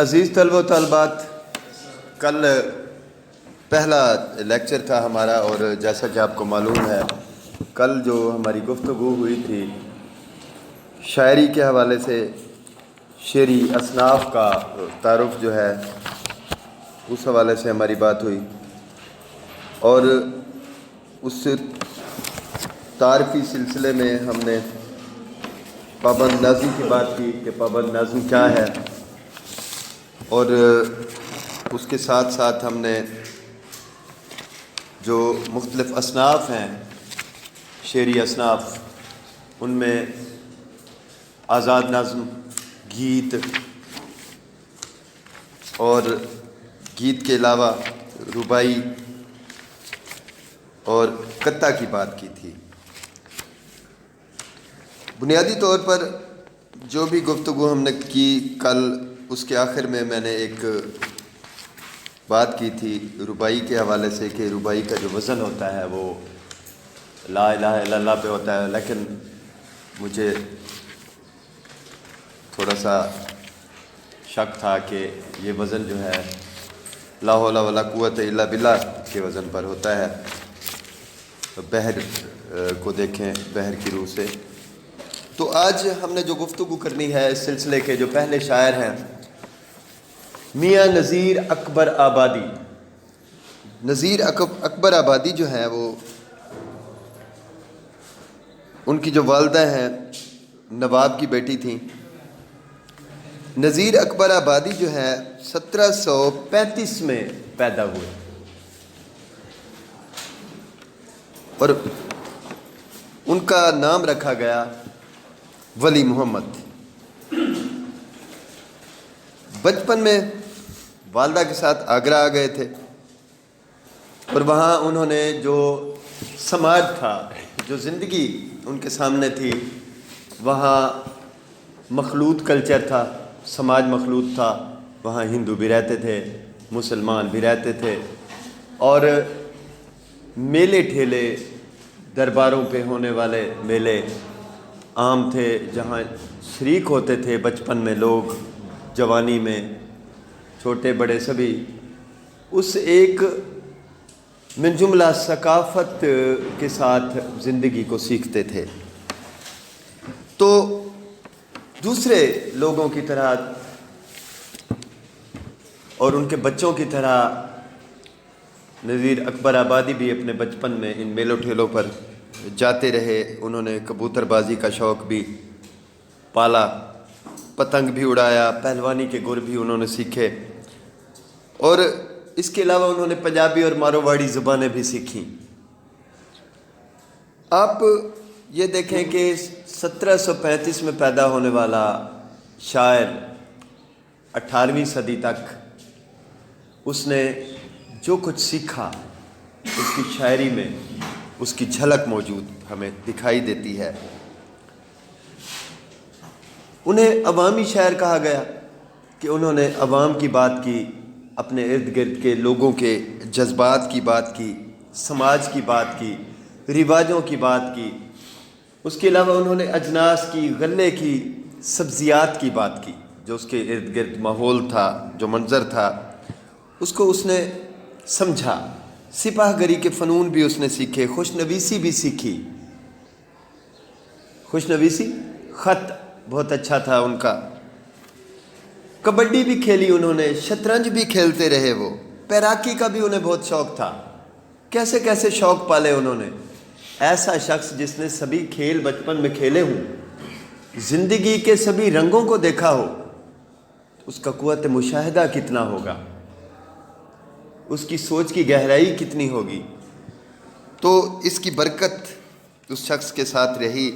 عزیز طلبہ و طالبات، کل پہلا لیکچر تھا ہمارا، اور جیسا کہ آپ کو معلوم ہے کل جو ہماری گفتگو ہوئی تھی شاعری کے حوالے سے، شعری اصناف کا تعارف جو ہے اس حوالے سے ہماری بات ہوئی، اور اس تعارفی سلسلے میں ہم نے پابند نظم کی بات کی کہ پابند نظم کیا ہے، اور اس کے ساتھ ساتھ ہم نے جو مختلف اصناف ہیں شعری اصناف، ان میں آزاد نظم، گیت، اور گیت کے علاوہ ربائی اور قطع کی بات کی تھی۔ بنیادی طور پر جو بھی گفتگو ہم نے کی کل، اس کے آخر میں میں نے ایک بات کی تھی ربائی کے حوالے سے کہ ربائی کا جو وزن ہوتا ہے وہ لا الہ الا اللہ پہ ہوتا ہے، لیکن مجھے تھوڑا سا شک تھا کہ یہ وزن جو ہے لا حول ولا قوت الا باللہ کے وزن پر ہوتا ہے۔ بحر کو دیکھیں بحر کی روح سے۔ تو آج ہم نے جو گفتگو کرنی ہے اس سلسلے کے جو پہلے شاعر ہیں میاں نذیر اکبر آبادی۔ نذیر اکبر آبادی جو ہے وہ، ان کی جو والدہ ہیں نواب کی بیٹی تھیں۔ نذیر اکبر آبادی جو ہے 1735 میں پیدا ہوئے، اور ان کا نام رکھا گیا ولی محمد۔ بچپن میں والدہ کے ساتھ آگرہ آ گئے تھے، اور وہاں انہوں نے جو سماج تھا، جو زندگی ان کے سامنے تھی، وہاں مخلوط کلچر تھا، سماج مخلوط تھا۔ وہاں ہندو بھی رہتے تھے، مسلمان بھی رہتے تھے، اور میلے ٹھیلے، درباروں پہ ہونے والے میلے عام تھے، جہاں شریک ہوتے تھے بچپن میں لوگ، جوانی میں چھوٹے بڑے سبھی اس ایک من جملہ ثقافت کے ساتھ زندگی کو سیکھتے تھے۔ تو دوسرے لوگوں کی طرح اور ان کے بچوں کی طرح نذیر اکبر آبادی بھی اپنے بچپن میں ان میلوں ٹھیلوں پر جاتے رہے۔ انہوں نے کبوتر بازی کا شوق بھی پالا، پتنگ بھی اڑایا، پہلوانی کے گر بھی انہوں نے سیکھے، اور اس کے علاوہ انہوں نے پنجابی اور ماروواڑی زبانیں بھی سیکھیں۔ آپ یہ دیکھیں کہ 1735 میں پیدا ہونے والا شاعر 18ویں صدی تک اس نے جو کچھ سیکھا، اس کی شاعری میں اس کی جھلک موجود ہمیں دکھائی دیتی ہے۔ انہیں عوامی شاعر کہا گیا کہ انہوں نے عوام کی بات کی، اپنے ارد گرد کے لوگوں کے جذبات کی بات کی، سماج کی بات کی، رواجوں کی بات کی۔ اس کے علاوہ انہوں نے اجناس کی، غلے کی، سبزیات کی بات کی۔ جو اس کے ارد گرد ماحول تھا، جو منظر تھا، اس کو اس نے سمجھا۔ سپاہ گری کے فنون بھی اس نے سیکھے، خوش نویسی بھی سیکھی۔ خوش نویسی، خط بہت اچھا تھا ان کا۔ کبڈی بھی کھیلی انہوں نے، شطرنج بھی کھیلتے رہے وہ، تیراکی کا بھی انہیں بہت شوق تھا۔ کیسے کیسے شوق پالے انہوں نے۔ ایسا شخص جس نے سبھی کھیل بچپن میں کھیلے ہوں، زندگی کے سبھی رنگوں کو دیکھا ہو، اس کا قوت مشاہدہ کتنا ہوگا، اس کی سوچ کی گہرائی کتنی ہوگی۔ تو اس کی برکت اس شخص کے ساتھ رہی،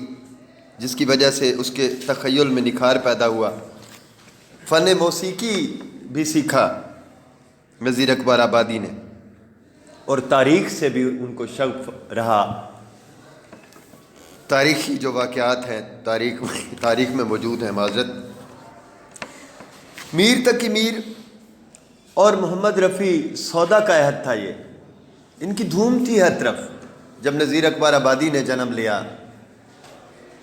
جس کی وجہ سے اس کے تخیل میں نکھار پیدا ہوا۔ فن موسیقی بھی سیکھا نذیر اکبر آبادی نے، اور تاریخ سے بھی ان کو شغف رہا۔ تاریخی جو واقعات ہیں تاریخ میں موجود ہیں۔ معذرت، میر تقی میر اور محمد رفیع سودا کا عہد تھا، یہ ان کی دھوم تھی ہر طرف۔ جب نذیر اکبر آبادی نے جنم لیا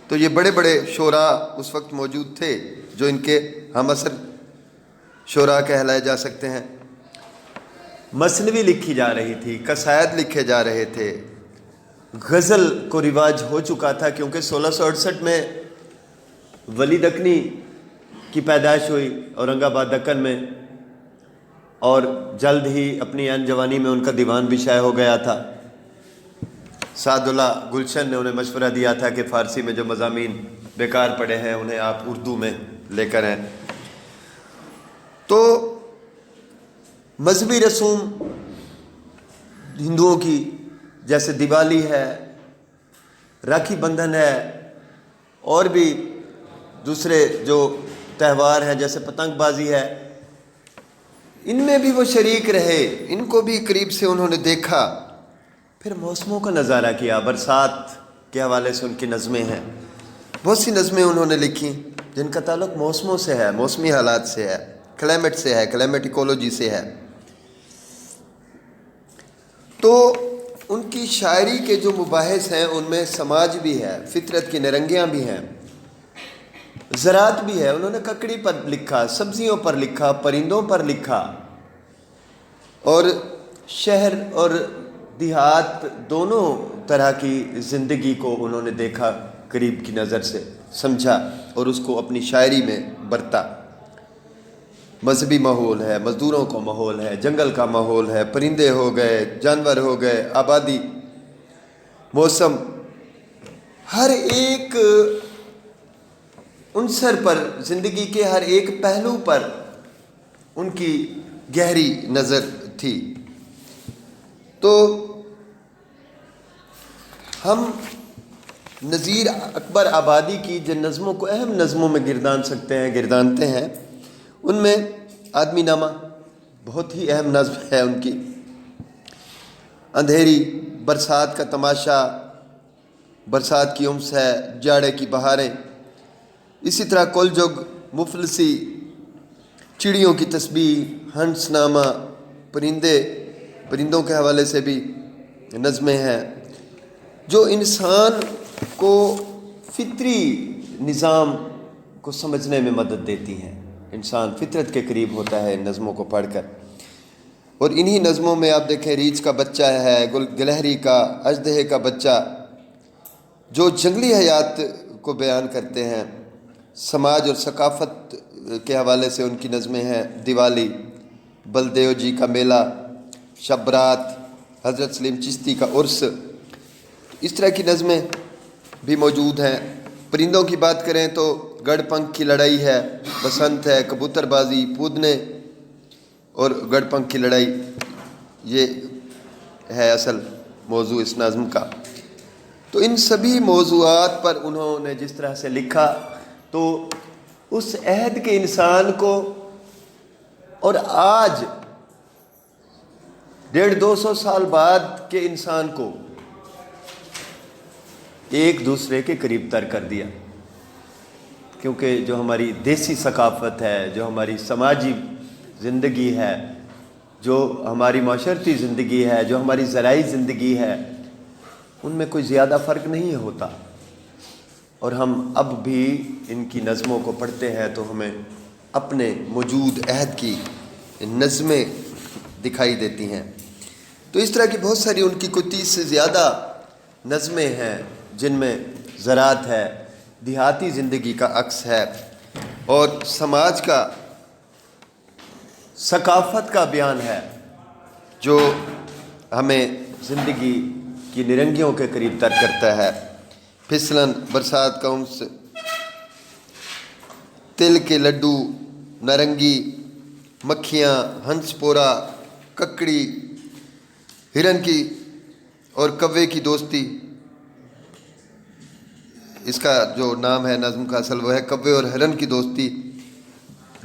تو یہ بڑے بڑے شعراء اس وقت موجود تھے جو ان کے ہم عصر شعراء کہلائے جا سکتے ہیں۔ مثنوی لکھی جا رہی تھی، قصائد لکھے جا رہے تھے، غزل کو رواج ہو چکا تھا، کیونکہ 1668 میں ولی دکنی کی پیدائش ہوئی اورنگ آباد دکن میں، اور جلد ہی اپنی جوانی میں ان کا دیوان بھی شائع ہو گیا تھا۔ سعد اللہ گلشن نے انہیں مشورہ دیا تھا کہ فارسی میں جو مضامین بیکار پڑے ہیں انہیں آپ اردو میں لے کر آئیں۔ تو مذہبی رسوم ہندوؤں کی جیسے دیوالی ہے، راکھی بندھن ہے، اور بھی دوسرے جو تہوار ہیں جیسے پتنگ بازی ہے، ان میں بھی وہ شریک رہے، ان کو بھی قریب سے انہوں نے دیکھا۔ پھر موسموں کا نظارہ کیا، برسات کے حوالے سے ان کی نظمیں ہیں، بہت سی نظمیں انہوں نے لکھی جن کا تعلق موسموں سے ہے، موسمی حالات سے ہے، کلائمیٹ سے ہے، کلائمیٹ ایکولوجی سے ہے۔ تو ان کی شاعری کے جو مباحث ہیں ان میں سماج بھی ہے، فطرت کی نرنگیاں بھی ہیں، زراعت بھی ہے۔ انہوں نے ککڑی پر لکھا، سبزیوں پر لکھا، پرندوں پر لکھا، اور شہر اور دیہات دونوں طرح کی زندگی کو انہوں نے دیکھا، قریب کی نظر سے سمجھا اور اس کو اپنی شاعری میں برتا۔ مذہبی ماحول ہے، مزدوروں کا ماحول ہے، جنگل کا ماحول ہے، پرندے ہو گئے، جانور ہو گئے، آبادی، موسم، ہر ایک عنصر پر، زندگی کے ہر ایک پہلو پر ان کی گہری نظر تھی۔ تو ہم نذیر اکبر آبادی کی جن نظموں کو اہم نظموں میں گردانتے ہیں، ان میں آدمی نامہ بہت ہی اہم نظم ہے ان کی، اندھیری، برسات کا تماشا، برسات کی امس ہے، جاڑے کی بہاریں، اسی طرح کل جگ، مفلسی، چڑیوں کی تسبیح، ہنس نامہ، پرندوں کے حوالے سے بھی نظمیں ہیں جو انسان کو فطری نظام کو سمجھنے میں مدد دیتی ہیں۔ انسان فطرت کے قریب ہوتا ہے ان نظموں کو پڑھ کر۔ اور انہی نظموں میں آپ دیکھیں، ریچھ کا بچہ ہے، گلہری کا، اژدہے کا بچہ، جو جنگلی حیات کو بیان کرتے ہیں۔ سماج اور ثقافت کے حوالے سے ان کی نظمیں ہیں، دیوالی، بلدیو جی کا میلہ، شب برات، حضرت سلیم چشتی کا عرس، اس طرح کی نظمیں بھی موجود ہیں۔ پرندوں کی بات کریں تو گڑھ پنکھ کی لڑائی ہے، بسنت ہے، کبوتر بازی، پودنے اور گڑھ پنکھ کی لڑائی، یہ ہے اصل موضوع اس نظم کا۔ تو ان سبھی موضوعات پر انہوں نے جس طرح سے لکھا، تو اس عہد کے انسان کو اور آج 150-200 سال بعد کے انسان کو ایک دوسرے کے قریب تر کر دیا، کیونکہ جو ہماری دیسی ثقافت ہے، جو ہماری سماجی زندگی ہے، جو ہماری معاشرتی زندگی ہے، جو ہماری زرعی زندگی ہے، ان میں کوئی زیادہ فرق نہیں ہوتا۔ اور ہم اب بھی ان کی نظموں کو پڑھتے ہیں تو ہمیں اپنے موجود عہد کی نظمیں دکھائی دیتی ہیں۔ تو اس طرح کی بہت ساری ان کی کوئی 30 سے زیادہ نظمیں ہیں جن میں زراعت ہے، دیہاتی زندگی کا عکس ہے، اور سماج کا، ثقافت کا بیان ہے، جو ہمیں زندگی کی نرنگیوں کے قریب تر کرتا ہے۔ پھسلن، برسات کا امس، تل کے لڈو، نارنگی، مکھیاں، ہنس پورا، ککڑی، ہرن کی اور کوے کی دوستی، اس کا جو نام ہے نظم کا اصل وہ ہے کوے اور ہرن کی دوستی،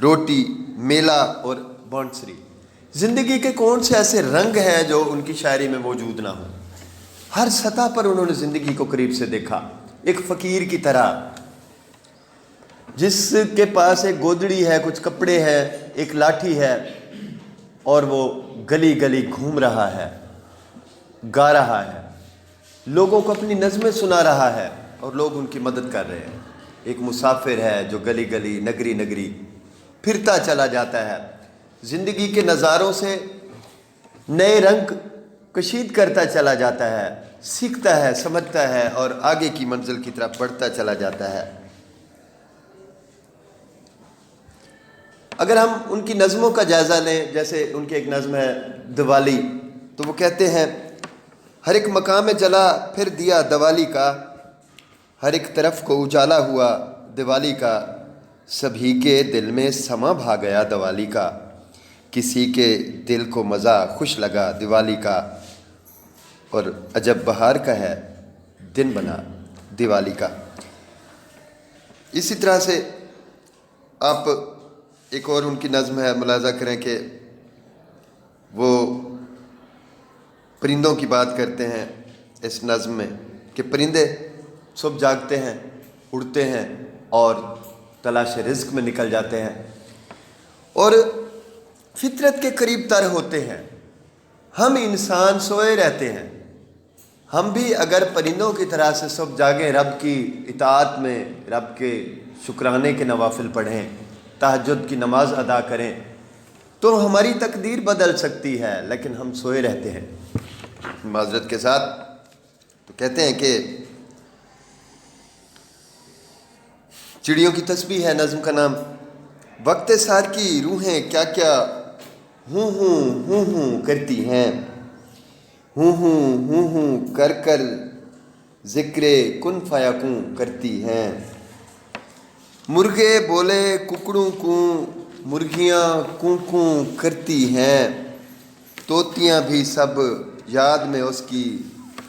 روٹی، میلہ اور بانسری۔ زندگی کے کون سے ایسے رنگ ہیں جو ان کی شاعری میں موجود نہ ہوں؟ ہر سطح پر انہوں نے زندگی کو قریب سے دیکھا، ایک فقیر کی طرح جس کے پاس ایک گودڑی ہے، کچھ کپڑے ہیں، ایک لاٹھی ہے، اور وہ گلی گلی گھوم رہا ہے، گا رہا ہے، لوگوں کو اپنی نظمیں سنا رہا ہے اور لوگ ان کی مدد کر رہے ہیں۔ ایک مسافر ہے جو گلی گلی، نگری نگری پھرتا چلا جاتا ہے، زندگی کے نظاروں سے نئے رنگ کشید کرتا چلا جاتا ہے، سیکھتا ہے، سمجھتا ہے اور آگے کی منزل کی طرف بڑھتا چلا جاتا ہے۔ اگر ہم ان کی نظموں کا جائزہ لیں، جیسے ان کی ایک نظم ہے دیوالی، تو وہ کہتے ہیں ہر ایک مقام میں جلا پھر دیا دیوالی کا، ہر ایک طرف کو اجالا ہوا دیوالی کا، سبھی کے دل میں سما بھا گیا دیوالی کا، کسی کے دل کو مزہ خوش لگا دیوالی کا، اور عجب بہار کا ہے دن بنا دیوالی کا۔ اسی طرح سے آپ ایک اور ان کی نظم ہے، ملاحظہ کریں کہ وہ پرندوں کی بات کرتے ہیں اس نظم میں کہ پرندے صبح جاگتے ہیں، اڑتے ہیں اور تلاش رزق میں نکل جاتے ہیں اور فطرت کے قریب تر ہوتے ہیں۔ ہم انسان سوئے رہتے ہیں، ہم بھی اگر پرندوں کی طرح سے صبح جاگیں، رب کی اطاعت میں رب کے شکرانے کے نوافل پڑھیں، تہجد کی نماز ادا کریں، تو ہماری تقدیر بدل سکتی ہے، لیکن ہم سوئے رہتے ہیں۔ معذرت کے ساتھ تو کہتے ہیں کہ چڑیوں کی تسبیح ہے نظم کا نام، وقت سار کی روحیں کیا کیا ہوں کرتی ہیں، ہوں کر کر ذکر کن فیکون کرتی ہیں، مرغے بولے ککڑوں کو، مرغیاں کوں کرتی ہیں، طوطیاں بھی سب یاد میں اس کی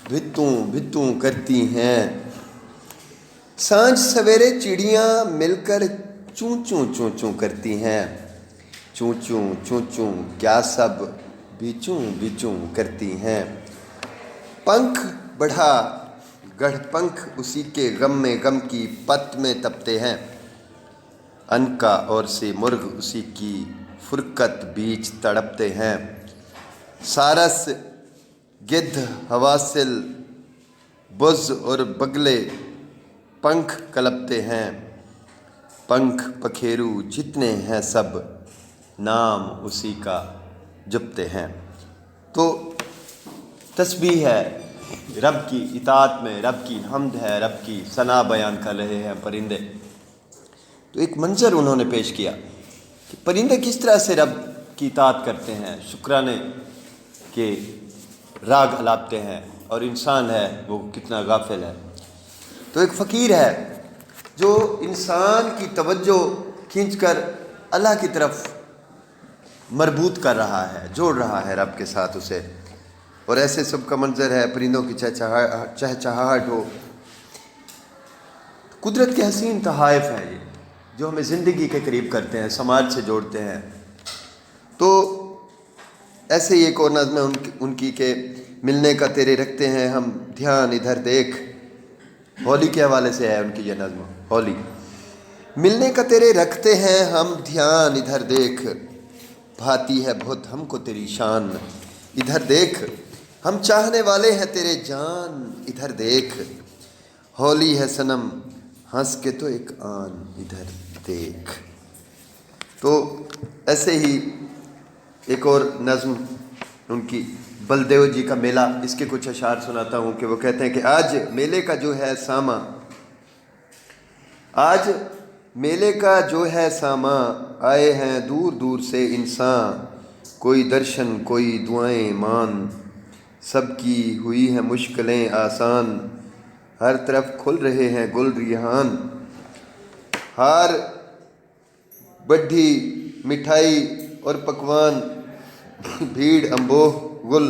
بھتوں کرتی ہیں، سانجھ سویرے چڑیاں مل کر چوں کرتی ہیں، چوں کیا سب بیچوں کرتی ہیں، پنکھ بڑھا گڑھ پنکھ اسی کے غم میں غم کی پت میں تپتے ہیں، عنقا اور سے مرغ اسی کی فرقت بیچ تڑپتے ہیں، سارس گدھ حواسل بز اور بگلے پنکھ کلپتے ہیں، پنکھ پکھیرو جتنے ہیں سب نام اسی کا جپتے ہیں۔ تو تسبیح ہے، رب کی اطاعت میں رب کی حمد ہے، رب کی ثنا بیان کر رہے ہیں پرندے۔ تو ایک منظر انہوں نے پیش کیا کہ پرندے کس طرح سے رب کی اطاعت کرتے ہیں، شکرانے کے راگ الاپتے ہیں، اور انسان ہے وہ کتنا غافل ہے۔ تو ایک فقیر ہے جو انسان کی توجہ کھینچ کر اللہ کی طرف مربوط کر رہا ہے، جوڑ رہا ہے رب کے ساتھ اسے، اور ایسے سب کا منظر ہے، پرندوں کی چہچہاہٹ ہو۔ قدرت کے حسین تحائف ہیں یہ، جو ہمیں زندگی کے قریب کرتے ہیں، سماج سے جوڑتے ہیں۔ تو ایسے ہی ایک اور نظم ہے ان کی کہ ملنے کا تیرے رکھتے ہیں ہم دھیان ادھر دیکھ، ہولی کے حوالے سے ہے ان کی یہ نظم، ہولی۔ ملنے کا تیرے رکھتے ہیں ہم دھیان ادھر دیکھ، بھاتی ہے بہت ہم کو تیری شان ادھر دیکھ، ہم چاہنے والے ہیں تیرے جان ادھر دیکھ، ہولی ہے صنم ہنس کے تو ایک آن ادھر دیکھ۔ تو ایسے ہی ایک اور نظم ان کی بلدیو جی کا میلہ، اس کے کچھ اشعار سناتا ہوں کہ وہ کہتے ہیں کہ آج میلے کا جو ہے ساما، آج میلے کا جو ہے ساما، آئے ہیں دور دور سے انسان، کوئی درشن کوئی دعائیں مان، سب کی ہوئی ہیں مشکلیں آسان، ہر طرف کھل رہے ہیں گل ریحان، ہار بڈھی مٹھائی اور پکوان، بھیڑ امبوہ گل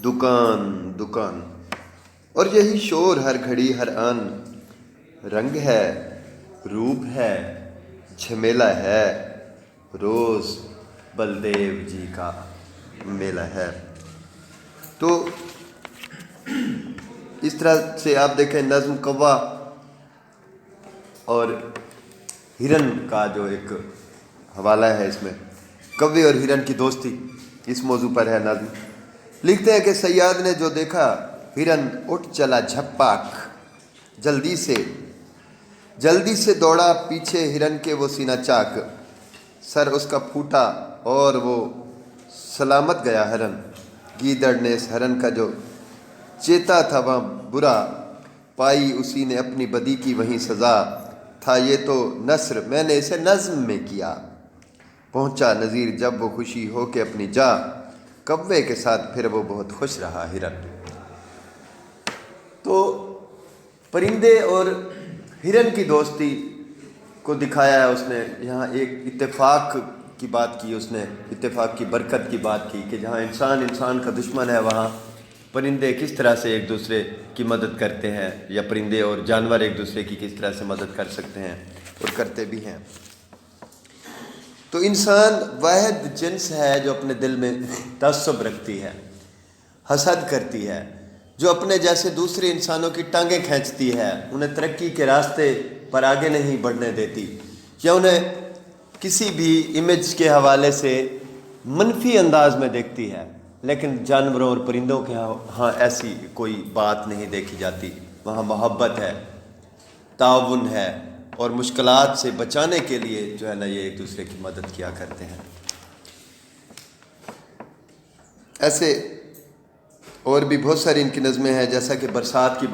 دکان، اور یہی شور ہر گھڑی ہر آن، رنگ ہے روپ ہے جھمیلا ہے، روز بلدیو جی کا میلہ ہے۔ تو اس طرح سے آپ دیکھیں نظم کوا اور ہرن کا جو ایک حوالہ ہے، اس میں کوے اور ہرن کی دوستی، اس موضوع پر ہے نظم۔ لکھتے ہیں کہ صیاد نے جو دیکھا ہرن اٹھ چلا جھپاک، جلدی سے دوڑا پیچھے ہرن کے وہ سینہ چاک، سر اس کا پھوٹا اور وہ سلامت گیا ہرن، گیدڑ نے اس ہرن کا جو چیتا تھا وہاں برا، پائی اسی نے اپنی بدی کی وہیں سزا، تھا یہ تو نثر میں نے اسے نظم میں کیا، پہنچا نذیر جب وہ خوشی ہو کے اپنی جا، کوے کے ساتھ پھر وہ بہت خوش رہا ہرن۔ تو پرندے اور ہرن کی دوستی کو دکھایا ہے اس نے یہاں، ایک اتفاق کی بات کی اس نے، اتفاق کی برکت کی بات کی کہ جہاں انسان کا دشمن ہے وہاں پرندے کس طرح سے ایک دوسرے کی مدد کرتے ہیں، یا پرندے اور جانور ایک دوسرے کی کس طرح سے مدد کر سکتے ہیں اور کرتے بھی ہیں۔ تو انسان واحد جنس ہے جو اپنے دل میں تعصب رکھتی ہے، حسد کرتی ہے، جو اپنے جیسے دوسرے انسانوں کی ٹانگیں کھینچتی ہے، انہیں ترقی کے راستے پر آگے نہیں بڑھنے دیتی، یا انہیں کسی بھی امیج کے حوالے سے منفی انداز میں دیکھتی ہے۔ لیکن جانوروں اور پرندوں کے ہاں ایسی کوئی بات نہیں دیکھی جاتی، وہاں محبت ہے، تعاون ہے، اور مشکلات سے بچانے کے لیے جو ہے نا یہ ایک دوسرے کی مدد کیا کرتے ہیں۔ ایسے اور بھی بہت ساری ان کی نظمیں ہیں، جیسا کہ برسات کی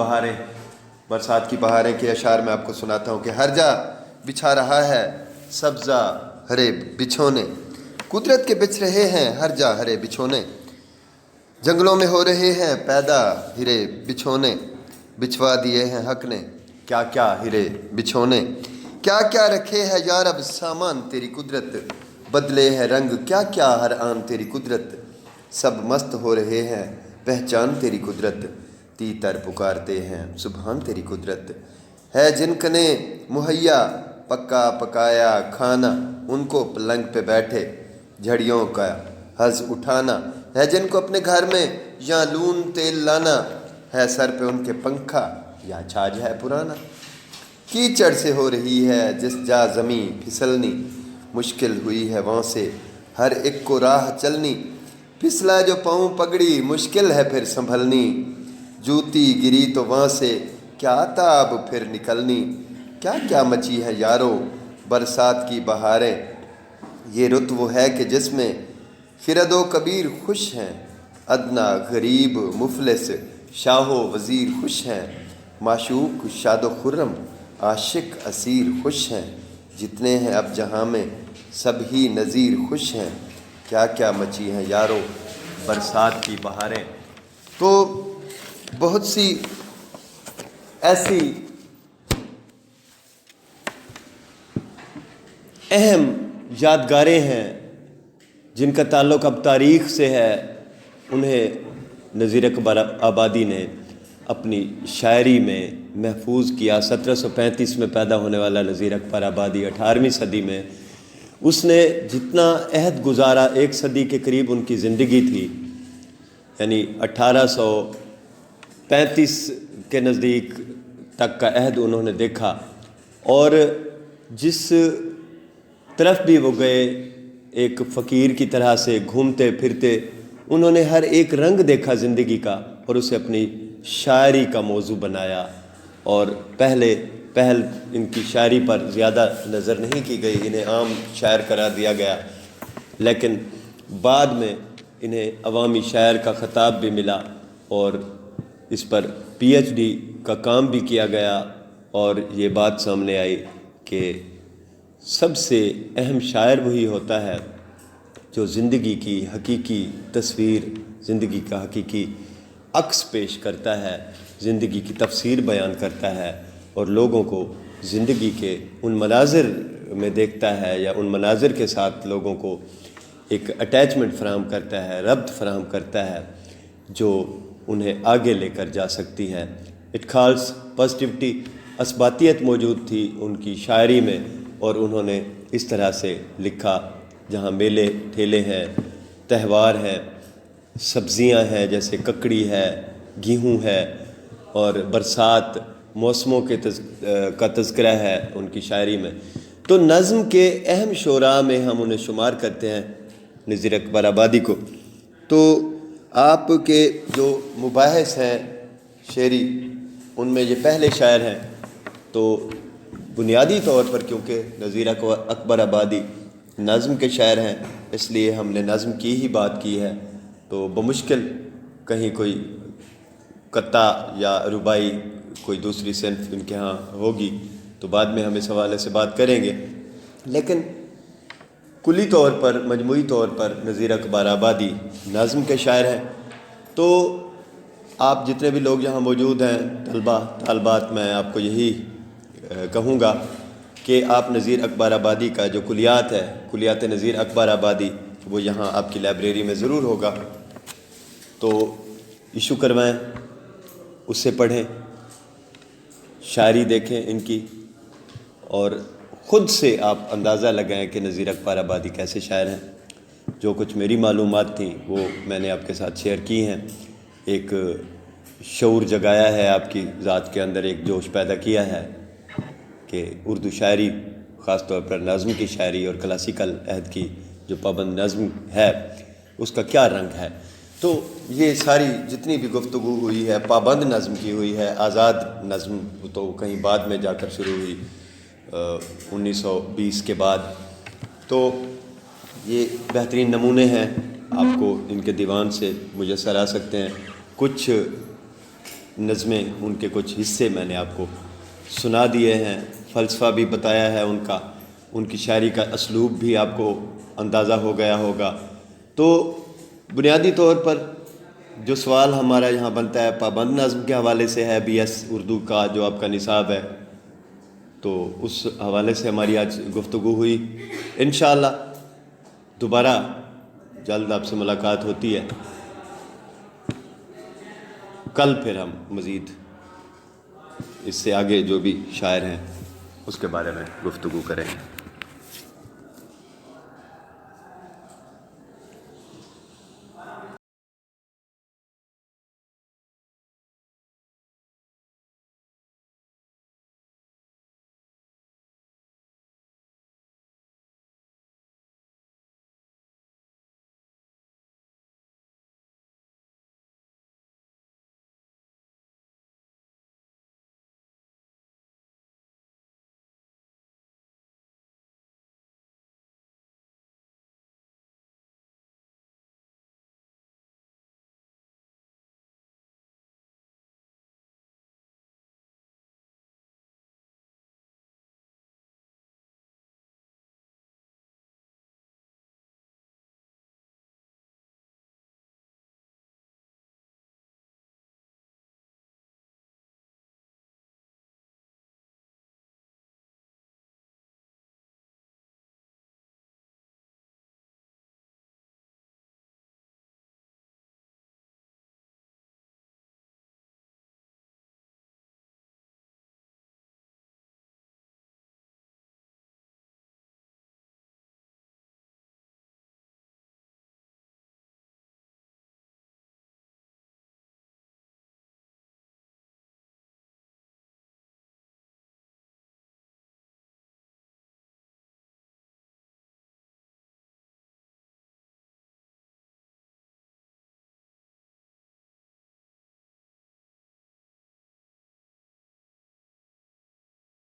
بہاریں کے اشعار میں آپ کو سناتا ہوں کہ ہر جا بچھا رہا ہے سبزہ ہرے بچھونے، قدرت کے بچھ رہے ہیں ہر جا ہرے بچھونے، جنگلوں میں ہو رہے ہیں پیدا ہرے بچھونے، بچھوا دیے ہیں حق نے کیا کیا ہرے بچھونے، کیا کیا رکھے ہے یارب سامان تیری قدرت، بدلے ہے رنگ کیا کیا ہر آن تیری قدرت، سب مست ہو رہے ہیں پہچان تیری قدرت، تیتر پکارتے ہیں سبحان تیری قدرت، ہے جن کنے مہیا پکا پکایا کھانا، ان کو پلنگ پہ بیٹھے جھڑیوں کا حظ اٹھانا، ہے جن کو اپنے گھر میں یا لون تیل لانا، ہے سر پہ ان کے پنکھا یا چھاج ہے پرانا، کیچڑ سے ہو رہی ہے جس جا زمیں پھسلنی، مشکل ہوئی ہے وہاں سے ہر ایک کو راہ چلنی، پھسلا جو پاؤں پگڑی مشکل ہے پھر سنبھلنی، جوتی گری تو وہاں سے کیا تاب پھر نکلنی، کیا کیا مچی ہے یارو برسات کی بہاریں، یہ رت وہ ہے کہ جس میں خرد و کبیر خوش ہیں، ادنا غریب مفلس شاہ و وزیر خوش ہیں، معشوق شاد و خرم عاشق اسیر خوش ہیں، جتنے ہیں اب جہاں میں سب ہی نذیر خوش ہیں، کیا کیا مچی ہیں یارو برسات کی بہاریں۔ تو بہت سی ایسی اہم یادگاریں ہیں جن کا تعلق اب تاریخ سے ہے، انہیں نذیر اکبر آبادی نے اپنی شاعری میں محفوظ کیا۔ 1735 میں پیدا ہونے والا نذیر اکبر آبادی 18ویں صدی میں اس نے جتنا عہد گزارا، 1 صدی کے قریب ان کی زندگی تھی، یعنی 1835 کے نزدیک تک کا عہد انہوں نے دیکھا، اور جس طرف بھی وہ گئے ایک فقیر کی طرح سے گھومتے پھرتے، انہوں نے ہر ایک رنگ دیکھا زندگی کا اور اسے اپنی شاعری کا موضوع بنایا، اور پہل ان کی شاعری پر زیادہ نظر نہیں کی گئی، انہیں عام شاعر قرار دیا گیا، لیکن بعد میں انہیں عوامی شاعر کا خطاب بھی ملا، اور اس پر پی ایچ ڈی کا کام بھی کیا گیا، اور یہ بات سامنے آئی کہ سب سے اہم شاعر وہی ہوتا ہے جو زندگی کی حقیقی تصویر، زندگی کا حقیقی عکس پیش کرتا ہے، زندگی کی تفسیر بیان کرتا ہے، اور لوگوں کو زندگی کے ان مناظر میں دیکھتا ہے، یا ان مناظر کے ساتھ لوگوں کو ایک اٹیچمنٹ فراہم کرتا ہے، ربط فراہم کرتا ہے جو انہیں آگے لے کر جا سکتی ہے۔ اٹ کالز پازیٹیوٹی، اثباتیت موجود تھی ان کی شاعری میں، اور انہوں نے اس طرح سے لکھا جہاں میلے ٹھیلے ہیں، تہوار ہیں، سبزیاں ہیں جیسے ککڑی ہے، گیہوں ہے، اور برسات، موسموں کا تذکرہ ہے ان کی شاعری میں۔ تو نظم کے اہم شعراء میں ہم انہیں شمار کرتے ہیں نذیر اکبر آبادی کو۔ تو آپ کے جو مباحث ہیں شعری، ان میں یہ پہلے شاعر ہیں، تو بنیادی طور پر کیونکہ نذیر اکبر آبادی نظم کے شاعر ہیں، اس لیے ہم نے نظم کی ہی بات کی ہے، تو بمشکل کہیں کوئی قطع یا ربائی کوئی دوسری صنف ان کے ہاں ہوگی تو بعد میں ہم اس حوالے سے بات کریں گے، لیکن کلی طور پر مجموعی طور پر نذیر اکبر آبادی نظم کے شاعر ہیں۔ تو آپ جتنے بھی لوگ یہاں موجود ہیں، طلباء طالبات، میں آپ کو یہی کہوں گا کہ آپ نذیر اکبر آبادی کا جو کلیات ہے، کلیات نذیر اکبر آبادی، وہ یہاں آپ کی لائبریری میں ضرور ہوگا، تو ایشو کروائیں، اس سے پڑھیں، شاعری دیکھیں ان کی، اور خود سے آپ اندازہ لگائیں کہ نذیر اکبر آبادی کیسے شاعر ہیں۔ جو کچھ میری معلومات تھیں وہ میں نے آپ کے ساتھ شیئر کی ہیں، ایک شعور جگایا ہے آپ کی ذات کے اندر، ایک جوش پیدا کیا ہے کہ اردو شاعری، خاص طور پر نظم کی شاعری اور کلاسیکل عہد کی جو پابند نظم ہے اس کا کیا رنگ ہے۔ تو یہ ساری جتنی بھی گفتگو ہوئی ہے، پابند نظم کی ہوئی ہے، آزاد نظم تو کہیں بعد میں جا کر شروع ہوئی 1920 کے بعد، تو یہ بہترین نمونے ہیں، آپ کو ان کے دیوان سے میسر آ سکتے ہیں۔ کچھ نظمیں، ان کے کچھ حصے میں نے آپ کو سنا دیے ہیں، فلسفہ بھی بتایا ہے ان کا، ان کی شاعری کا اسلوب بھی آپ کو اندازہ ہو گیا ہوگا۔ تو بنیادی طور پر جو سوال ہمارا یہاں بنتا ہے پابند نظم کے حوالے سے ہے، بی ایس اردو کا جو آپ کا نصاب ہے، تو اس حوالے سے ہماری آج گفتگو ہوئی۔ انشاءاللہ دوبارہ جلد آپ سے ملاقات ہوتی ہے، کل پھر ہم مزید اس سے آگے جو بھی شاعر ہیں اس کے بارے میں گفتگو کریں گے۔